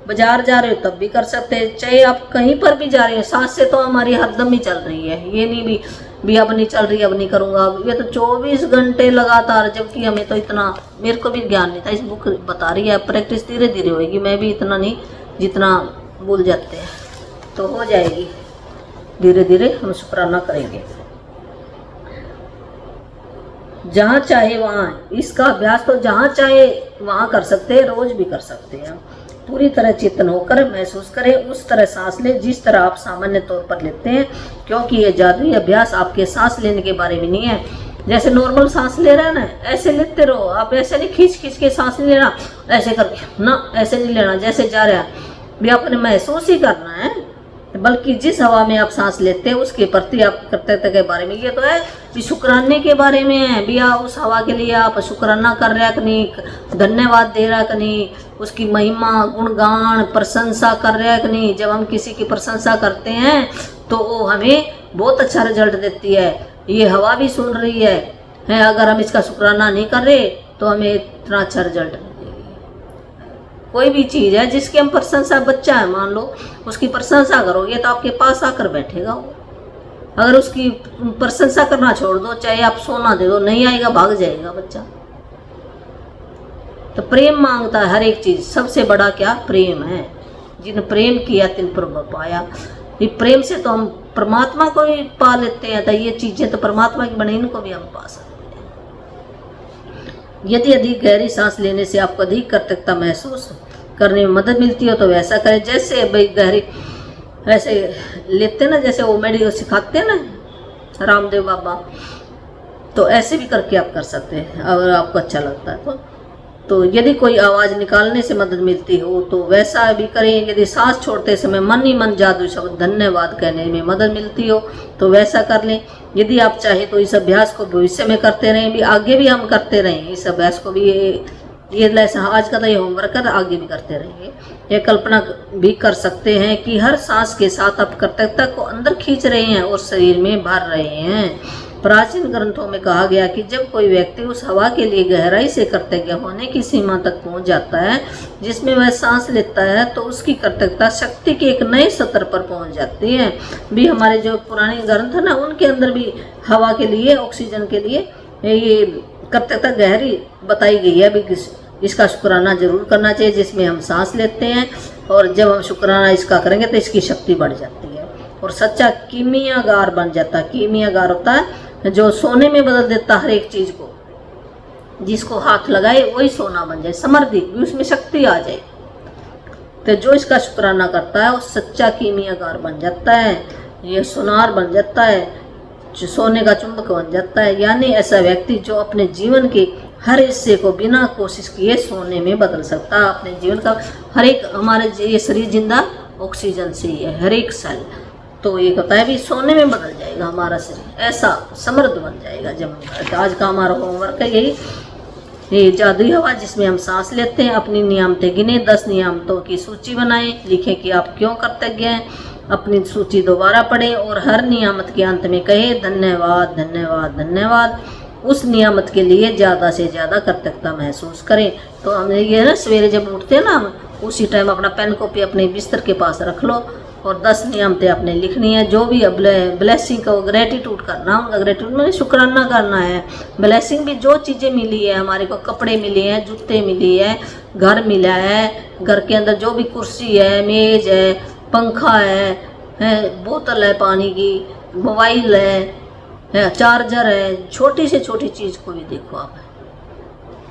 बाजार जा रहे हो, तब भी कर सकते हैं। चाहे आप कहीं पर भी जा रहे हो, सांस से तो हमारी हरदम ही चल रही है। ये नहीं भी अब नहीं चल रही, अब नहीं करूँगा, ये तो 24 घंटे लगातार। जबकि हमें तो इतना, मेरे को भी ज्ञान नहीं था, इस बुक बता रही है। प्रैक्टिस धीरे धीरे होगी, मैं भी इतना नहीं जितना भूल जाते हैं, तो हो जाएगी। धीरे धीरे हम शुक्राना करेंगे। जहाँ चाहे वहाँ, इसका अभ्यास तो जहाँ चाहे वहाँ कर सकते हैं, रोज भी कर सकते हैं। पूरी तरह चेतन होकर महसूस करें, उस तरह सांस लें जिस तरह आप सामान्य तौर पर लेते हैं, क्योंकि ये जादुई अभ्यास आपके सांस लेने के बारे में नहीं है। जैसे नॉर्मल सांस ले रहे हैं ना, ऐसे लेते रहो आप। ऐसे नहीं खींच खींच के सांस नहीं लेना, ऐसे करके ना, ऐसे नहीं लेना। जैसे जा रहा है भी आपने महसूस ही करना है, बल्कि जिस हवा में आप सांस लेते हैं उसके प्रति आप कृतज्ञता के बारे में। ये तो है भी शुक्राने के बारे में है भी, आप उस हवा के लिए आप शुक्राना कर रहे हैं कि नहीं, धन्यवाद दे रहा कि नहीं, उसकी महिमा गुणगान प्रशंसा कर रहे हैं कि नहीं। जब हम किसी की प्रशंसा करते हैं तो वो हमें बहुत अच्छा रिजल्ट देती है। ये हवा भी सुन रही है, अगर हम इसका शुक्राना नहीं कर रहे तो हमें इतना अच्छा रिजल्ट नहीं देगी। कोई भी चीज़ है जिसकी हम प्रशंसा, बच्चा है मान लो, उसकी प्रशंसा करोगे तो आपके पास आकर बैठेगा वो। अगर उसकी प्रशंसा करना छोड़ दो, चाहे आप सोना दे दो, नहीं आएगा, भाग जाएगा बच्चा। तो प्रेम मांगता है हर एक चीज़। सबसे बड़ा क्या? प्रेम है। जिन प्रेम किया तिन प्रभु पाया। ये प्रेम से तो हम परमात्मा को भी पा लेते हैं। तो ये चीज़ें तो परमात्मा की बनी, इनको भी हम पा सकते हैं। यदि अधिक गहरी सांस लेने से आपको अधिक कृतज्ञता महसूस करने में मदद मिलती हो तो वैसा करें। जैसे भाई गहरी ऐसे लेते ना, जैसे वो मेडिकल सिखाते हैं ना रामदेव बाबा, तो ऐसे भी करके आप कर सकते हैं अगर आपको अच्छा लगता है तो यदि कोई आवाज़ निकालने से मदद मिलती हो तो वैसा भी करें। यदि सांस छोड़ते समय मन ही मन जादू शब्द धन्यवाद कहने में मदद मिलती हो तो वैसा कर लें। यदि आप चाहें तो इस अभ्यास को भविष्य में करते रहें, भी आगे भी हम करते रहें इस अभ्यास को भी। ये लेसन आज का तो ये होमवर्क है, आगे भी करते रहेंगे। ये कल्पना भी कर सकते हैं कि हर सांस के साथ आप कृतज्ञता को अंदर खींच रहे हैं और शरीर में भर रहे हैं। प्राचीन ग्रंथों में कहा गया कि जब कोई व्यक्ति उस हवा के लिए गहराई से कृतज्ञ होने की सीमा तक पहुंच जाता है जिसमें वह सांस लेता है, तो उसकी कृतज्ञता शक्ति के एक नए स्तर पर पहुंच जाती है। भी हमारे जो पुराने ग्रंथ है ना, उनके अंदर भी हवा के लिए, ऑक्सीजन के लिए ये कृतज्ञता गहरी बताई गई है। भी इसका शुक्राना जरूर करना चाहिए जिसमें हम सांस लेते हैं, और जब हम शुक्राना इसका करेंगे तो इसकी शक्ति बढ़ जाती है और सच्चा कीमियागार बन जाता है। कीमियागार होता है जो सोने में बदल देता हर एक चीज़ को, जिसको हाथ लगाए वही सोना बन जाए, समृद्धि भी उसमें शक्ति आ जाए। तो जो इसका शुक्राना करता है वो सच्चा कीमियागार बन जाता है, ये सोनार बन जाता है, जो सोने का चुंबक बन जाता है। यानी ऐसा व्यक्ति जो अपने जीवन के हर हिस्से को बिना कोशिश किए सोने में बदल सकता है। अपने जीवन का हर एक, हमारे ये शरीर जिंदा ऑक्सीजन से ही है, हर एक सेल। तो ये कहता है भी सोने में बदल जाएगा हमारा शरीर, ऐसा समृद्ध बन जाएगा। जब आज का हमारा होमवर्क है यही, ये जादुई हवा जिसमें हम सांस लेते हैं। अपनी नियामतें गिने, 10 नियामतों की सूची बनाएं, लिखें कि आप क्यों कृतज्ञ हैं अपनी सूची दोबारा पढ़ें और हर नियामत के अंत में कहे धन्यवाद धन्यवाद धन्यवाद। उस नियामत के लिए ज़्यादा से ज़्यादा कृतज्ञता महसूस करें। तो हमें ये ना सवेरे जब उठते हैं ना, हम उसी टाइम अपना पेन कॉपी अपने बिस्तर के पास रख लो और 10 नियामतें आपने लिखनी है। जो भी ब्लेसिंग का ग्रेटिट्यूड करना, उनका ग्रेटिट्यूड में शुक्राना करना है। ब्लेसिंग भी जो चीज़ें मिली है हमारे को, कपड़े मिले हैं, जूते मिली है, घर मिला है, घर के अंदर जो भी कुर्सी है, मेज है, पंखा है, बोतल है पानी की, मोबाइल है, चार्जर है, छोटी से छोटी चीज़ को भी देखो आप,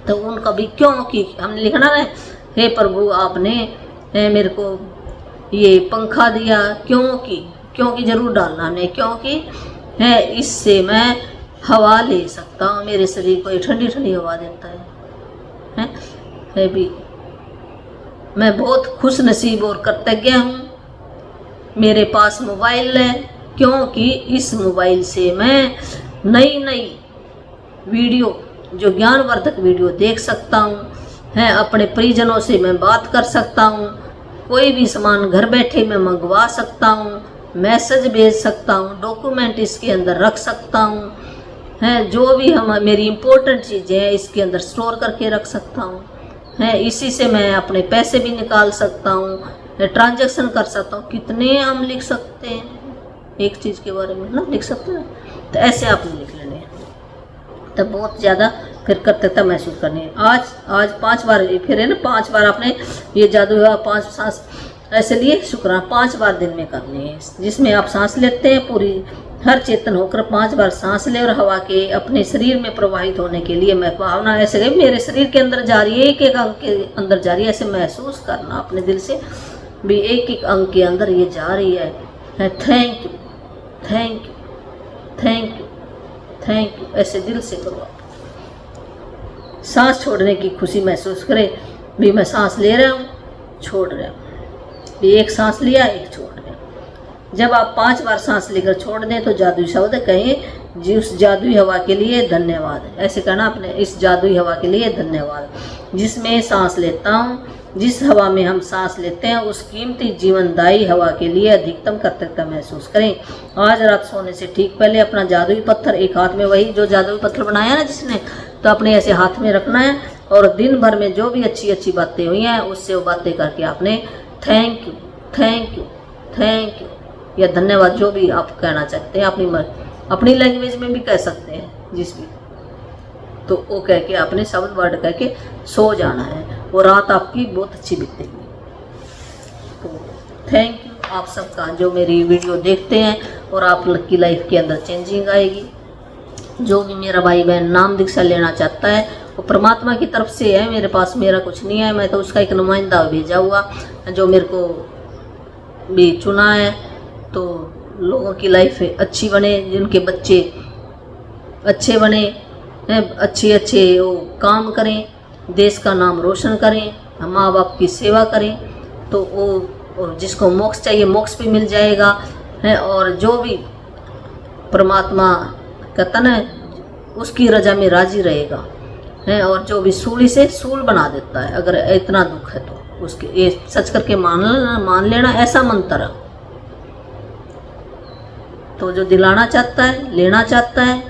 तो उनका भी क्योंकि हमने लिखना है, हे प्रभु आपने मेरे को ये पंखा दिया, क्योंकि जरूर डालना हमने, क्योंकि है इससे मैं हवा ले सकता हूँ, मेरे शरीर को ये ठंडी ठंडी हवा देता है भी। मैं बहुत खुश नसीब और कृतज्ञ हूँ, मेरे पास मोबाइल है, क्योंकि इस मोबाइल से मैं नई नई वीडियो, जो ज्ञानवर्धक वीडियो देख सकता हूँ, अपने परिजनों से मैं बात कर सकता हूँ, कोई भी सामान घर बैठे मैं मंगवा सकता हूँ, मैसेज भेज सकता हूँ, डॉक्यूमेंट इसके अंदर रख सकता हूँ, जो भी मेरी इम्पोर्टेंट चीज़ें हैं इसके अंदर स्टोर करके रख सकता हूँ, इसी से मैं अपने पैसे भी निकाल सकता हूँ, ट्रांजैक्शन कर सकता हूँ। कितने हम लिख सकते हैं एक चीज़ के बारे में ना, लिख सकते हैं। तो ऐसे आपने लिख लेने हैं, तो बहुत ज़्यादा फिर कृतज्ञता महसूस करनी है। आज 5 बार फिर है ना, 5 बार आपने ये जादू हुआ 5 सांस ऐसे लिए शुक्राना 5 बार दिन में करनी है, जिसमें आप सांस लेते हैं पूरी हर चेतन होकर 5 बार सांस ले और हवा के अपने शरीर में प्रवाहित होने के लिए मैं भावना ऐसे गई मेरे शरीर के अंदर जा रही है, एक एक अंग के अंदर जा रही है, ऐसे महसूस करना अपने दिल से भी एक एक अंग के अंदर ये जा रही है। Thank you thank you thank you thank you, ऐसे दिल से करो। सांस छोड़ने की खुशी महसूस करें भी, मैं सांस ले रहा हूँ, छोड़ रहा हूँ, भी एक सांस लिया एक छोड़ रहा हूँ। जब आप 5 बार सांस लेकर छोड़ दें तो जादुई शब्द कहें जी उस जादुई हवा के लिए धन्यवाद। ऐसे कहना अपने, इस जादुई हवा के लिए धन्यवाद जिसमें सांस लेता हूँ, जिस हवा में हम सांस लेते हैं उस कीमती जीवनदायी हवा के लिए अधिकतम कृतज्ञता महसूस करें। आज रात सोने से ठीक पहले अपना जादुई पत्थर एक हाथ में, वही जो जादुई पत्थर बनाया ना जिसने, तो अपने ऐसे हाथ में रखना है और दिन भर में जो भी अच्छी अच्छी बातें हुई हैं उससे वो बातें करके आपने thank you thank you thank you या धन्यवाद जो भी आप कहना चाहते हैं अपनी लैंग्वेज में भी कह सकते हैं जिस भी, तो वो कह के आपने शब्द वर्ड कह के सो जाना है, वो रात आपकी बहुत अच्छी बीतेगी। तो थैंक यू आप सबका जो मेरी वीडियो देखते हैं और आप की लाइफ के अंदर चेंजिंग आएगी। जो भी मेरा भाई बहन नाम दीक्षा लेना चाहता है वो परमात्मा की तरफ से है, मेरे पास मेरा कुछ नहीं है, मैं तो उसका एक नुमाइंदा भेजा हुआ जो मेरे को भी चुना है। तो लोगों की लाइफ अच्छी बने, जिनके बच्चे अच्छे बने, अच्छे अच्छे वो काम करें, देश का नाम रोशन करें, माँ बाप की सेवा करें, तो वो जिसको मोक्ष चाहिए मोक्ष भी मिल जाएगा है। और जो भी परमात्मा कहता ना उसकी रजा में राजी रहेगा है, और जो भी सूली से सूल बना देता है। अगर इतना दुख है तो उसके ये सच करके मान लेना, ऐसा मंत्र है। तो जो दिलाना चाहता है, लेना चाहता है,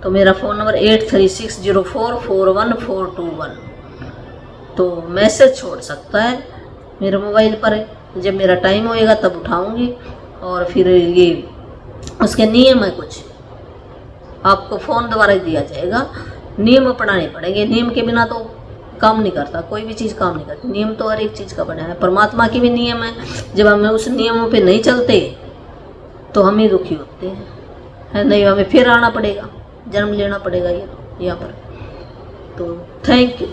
तो मेरा फ़ोन नंबर 8360441421 तो मैसेज छोड़ सकता है मेरे मोबाइल पर। जब मेरा टाइम होएगा तब उठाऊंगी। और फिर ये उसके नियम है, कुछ आपको फ़ोन द्वारा ही दिया जाएगा, नियम अपनाने पड़ेंगे। नियम के बिना तो काम नहीं करता, कोई भी चीज़ काम नहीं करती। नियम तो हर एक चीज़ का बना है, परमात्मा के भी नियम है। जब हमें उस नियमों पे नहीं चलते तो हम ही दुखी होते हैं, नहीं हमें फिर आना पड़ेगा, जन्म लेना पड़ेगा ये यहाँ पर। तो थैंक यू।